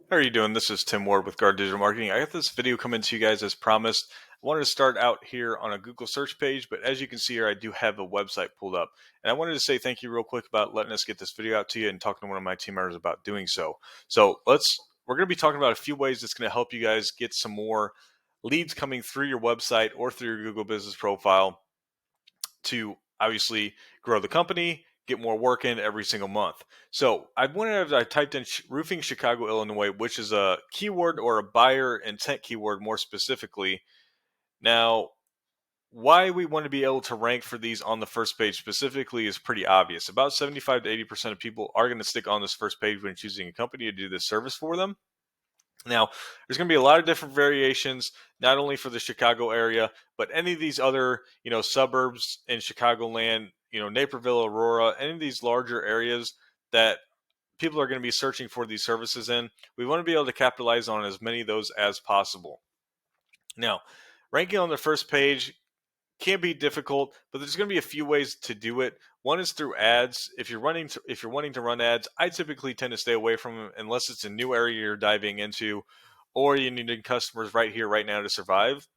How are you doing? This is Tim Ward with Guard Digital Marketing. I got this video coming to you guys as promised. I wanted to start out here on a Google search page, but as you can see here, I do have a website pulled up. And I wanted to say thank you real quick about letting us get this video out to you and talking to one of my team members about doing so. We're going to be talking about a few ways that's going to help you guys get some more leads coming through your website or through your Google business profile to obviously grow the company, get more work in every single month. So I typed in roofing Chicago, Illinois, which is a keyword or a buyer intent keyword more specifically. Now, why we want to be able to rank for these on the first page specifically is pretty obvious. About 75 to 80% of people are going to stick on this first page when choosing a company to do this service for them. Now, there's going to be a lot of different variations, not only for the Chicago area, but any of these other, suburbs in Chicagoland, Naperville, Aurora, any of these larger areas that people are going to be searching for these services in. We want to be able to capitalize on as many of those as possible. Now, ranking on the first page can be difficult, but there's going to be a few ways to do it. One is through ads. If you're wanting to run ads, I typically tend to stay away from them unless it's a new area you're diving into, or you need customers right here, right now to survive.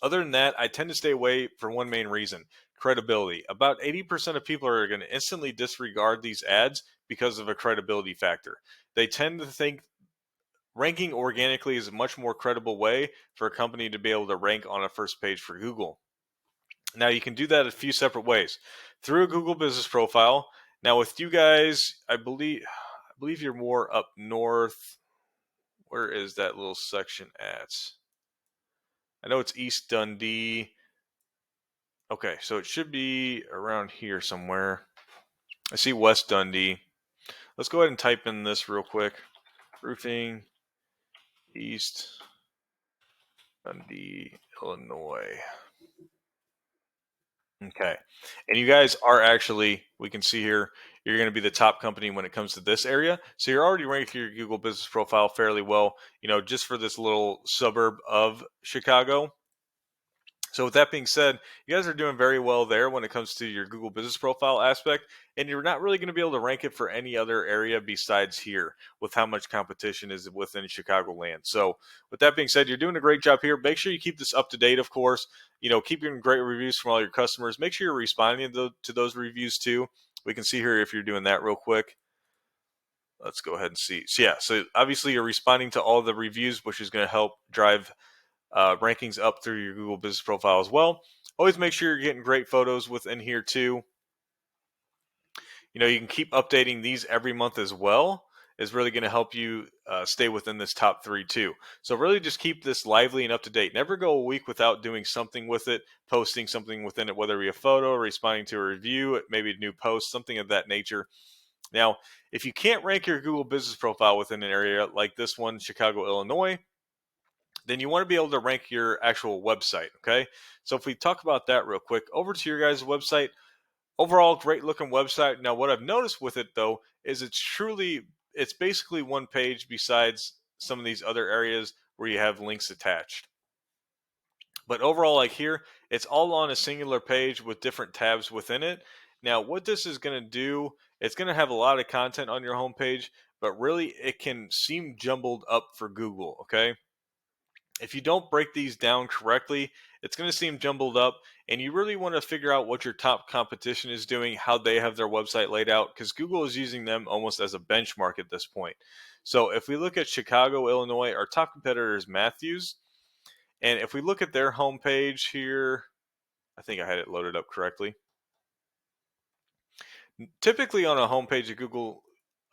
Other than that, I tend to stay away for one main reason: credibility. About 80% of people are going to instantly disregard these ads because of a credibility factor. They tend to think ranking organically is a much more credible way for a company to be able to rank on a first page for Google. Now you can do that a few separate ways. Through a Google business profile. Now with you guys, I believe you're more up north. Where is that little section at? I know it's East Dundee. Okay, so it should be around here somewhere. I see West Dundee. Let's go ahead and type in this real quick. Roofing East Dundee, Illinois. Okay. And you guys are actually, we can see here, you're going to be the top company when it comes to this area. So you're already ranked your Google business profile fairly well, just for this little suburb of Chicago. So with that being said, you guys are doing very well there when it comes to your Google business profile aspect, and you're not really going to be able to rank it for any other area besides here with how much competition is within Chicagoland. So with that being said, you're doing a great job here. Make sure you keep this up to date, of course. Keep getting great reviews from all your customers. Make sure you're responding to those reviews too. We can see here if you're doing that real quick. Let's go ahead and see. So obviously you're responding to all the reviews, which is going to help drive rankings up through your Google business profile as well. Always make sure you're getting great photos within here too. You can keep updating these every month as well. Is really going to help you stay within this top 3 too. So really just keep this lively and up to date. Never go a week without doing something with it, posting something within it, whether it be a photo, responding to a review, maybe a new post, something of that nature. Now, if you can't rank your Google business profile within an area like this one, Chicago, Illinois, then you want to be able to rank your actual website, okay? So if we talk about that real quick, over to your guys' website, overall great looking website. Now what I've noticed with it though is it's basically one page besides some of these other areas where you have links attached. But overall, like here, it's all on a singular page with different tabs within it. Now what this is going to do, it's going to have a lot of content on your homepage, but really it can seem jumbled up for Google, okay? If you don't break these down correctly, it's going to seem jumbled up, and you really want to figure out what your top competition is doing, how they have their website laid out, because Google is using them almost as a benchmark at this point. So if we look at Chicago, Illinois, our top competitor is Matthews, and if we look at their homepage here, I think I had it loaded up correctly. Typically on a homepage of Google,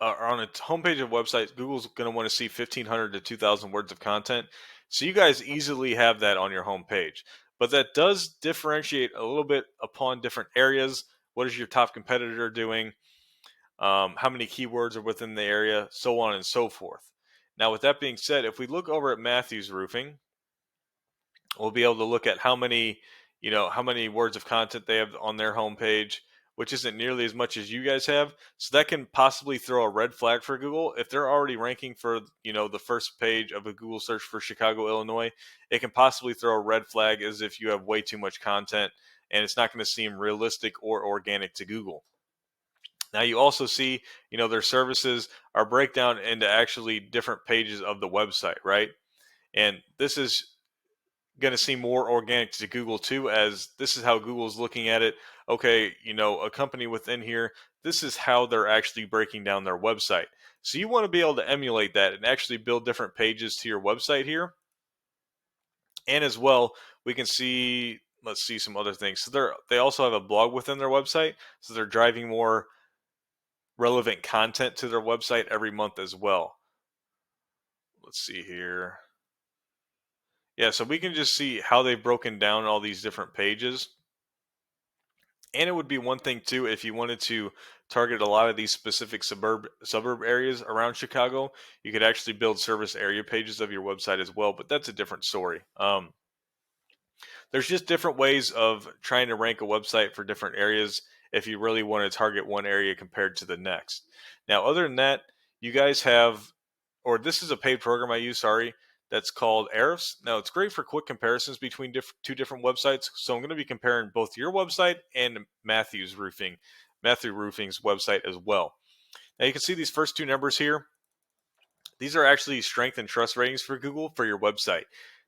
or on a homepage of websites, Google's going to want to see 1,500 to 2,000 words of content. So you guys easily have that on your homepage. But that does differentiate a little bit upon different areas. What is your top competitor doing? How many keywords are within the area? So on and so forth. Now, with that being said, if we look over at Matthews Roofing, we'll be able to look at how many words of content they have on their homepage, which isn't nearly as much as you guys have. So that can possibly throw a red flag for Google. If they're already ranking for, the first page of a Google search for Chicago, Illinois, it can possibly throw a red flag as if you have way too much content and it's not going to seem realistic or organic to Google. Now you also see, their services are breakdown into actually different pages of the website, right? And this is going to seem more organic to Google too, as this is how Google's looking at it. Okay, a company within here, this is how they're actually breaking down their website. So you want to be able to emulate that and actually build different pages to your website here. And as well, we can see, let's see some other things. So they also have a blog within their website. So they're driving more relevant content to their website every month as well. Let's see here. Yeah, so we can just see how they've broken down all these different pages. And it would be one thing too if you wanted to target a lot of these specific suburb areas around Chicago, you could actually build service area pages of your website as well, but that's a different story. There's just different ways of trying to rank a website for different areas if you really want to target one area compared to the next. Now, other than that, you guys have, or this is a paid program I use, sorry, that's called Ahrefs. Now, it's great for quick comparisons between two different websites. So I'm going to be comparing both your website and Matthew Roofing's website as well. Now, you can see these first two numbers here. These are actually strength and trust ratings for Google for your website.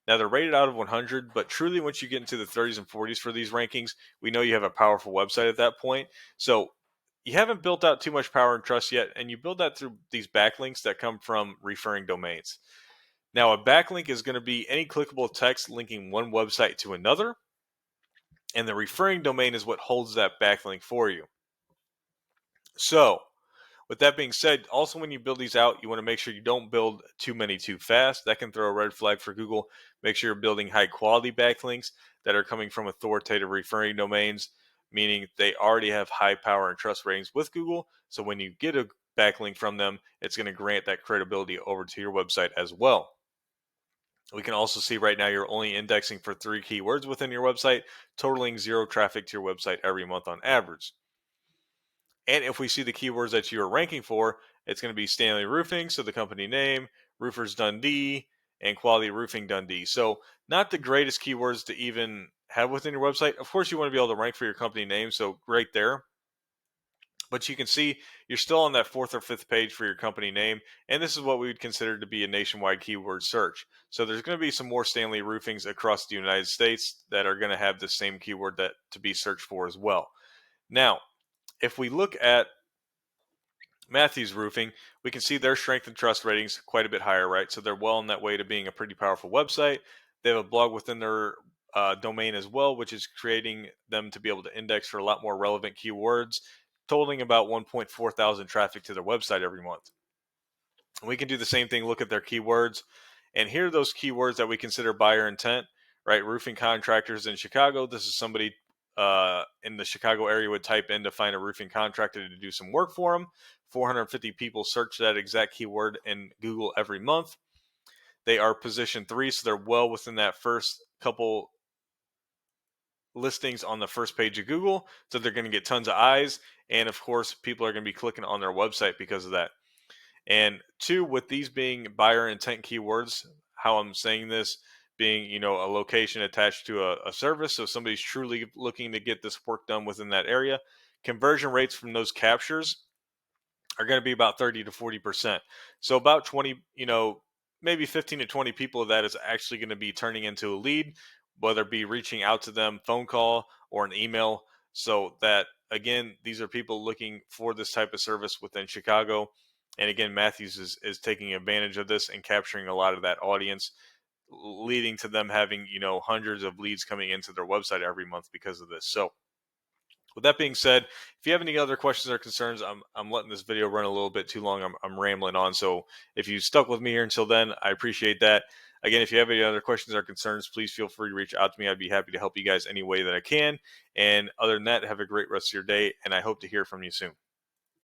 Now, they're rated out of 100, but truly once you get into the 30s and 40s for these rankings, we know you have a powerful website at that point. So you haven't built out too much power and trust yet, and you build that through these backlinks that come from referring domains. Now, a backlink is going to be any clickable text linking one website to another, and the referring domain is what holds that backlink for you. So, with that being said, also when you build these out, you want to make sure you don't build too many too fast. That can throw a red flag for Google. Make sure you're building high quality backlinks that are coming from authoritative referring domains, meaning they already have high power and trust ratings with Google. So when you get a backlink from them, it's going to grant that credibility over to your website as well. We can also see right now you're only indexing for 3 keywords within your website, totaling 0 traffic to your website every month on average. And if we see the keywords that you are ranking for, it's going to be Stanley Roofing, so the company name, Roofers Dundee, and Quality Roofing Dundee. So not the greatest keywords to even have within your website. Of course, you want to be able to rank for your company name, so right there. But you can see you're still on that 4th or 5th page for your company name, and this is what we would consider to be a nationwide keyword search. So there's going to be some more Stanley Roofings across the United States that are going to have the same keyword that to be searched for as well. Now, if we look at Matthews Roofing, we can see their strength and trust ratings quite a bit higher, right? So they're well on that way to being a pretty powerful website. They have a blog within their domain as well, which is creating them to be able to index for a lot more relevant keywords, totaling about 1.4 thousand traffic to their website every month. And we can do the same thing, look at their keywords, and here are those keywords that we consider buyer intent, right? Roofing contractors in Chicago. This is somebody in the Chicago area would type in to find a roofing contractor to do some work for them. 450 people search that exact keyword in Google every month. They are position 3, so they're well within that first couple listings on the first page of Google. So they're going to get tons of eyes. And of course, people are going to be clicking on their website because of that. And 2, with these being buyer intent keywords, how I'm saying this being, a location attached to a service. So somebody's truly looking to get this work done within that area. Conversion rates from those captures are going to be about 30 to 40%. So about 20, maybe 15 to 20 people of that is actually going to be turning into a lead, whether it be reaching out to them, phone call, or an email. So that, again, these are people looking for this type of service within Chicago. And again, Matthews is taking advantage of this and capturing a lot of that audience, leading to them having, hundreds of leads coming into their website every month because of this. So with that being said, if you have any other questions or concerns, I'm letting this video run a little bit too long. I'm rambling on. So if you stuck with me here until then, I appreciate that. Again, if you have any other questions or concerns, please feel free to reach out to me. I'd be happy to help you guys any way that I can. And other than that, have a great rest of your day, and I hope to hear from you soon.